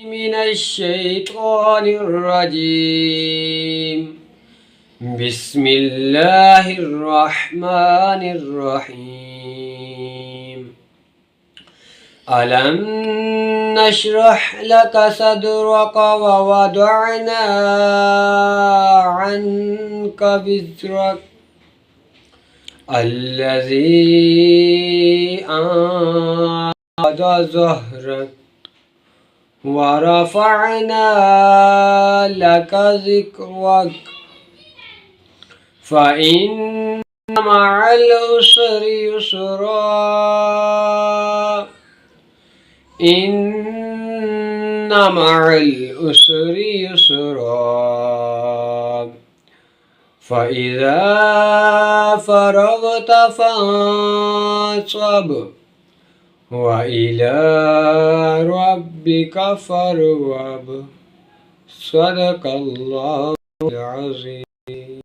من الشيطان الرجيم. بسم الله الرحمن الرحيم. ألم نشرح لك صدرك ووضعنا عنك وزرك الذي أنقض ظهرك ورفعنا لك ذكرك فإن مع العسر يسرا إن مع العسر يسرا فإذا فرغت فانصب وإلى ربك فارغب. صدق الله العظيم.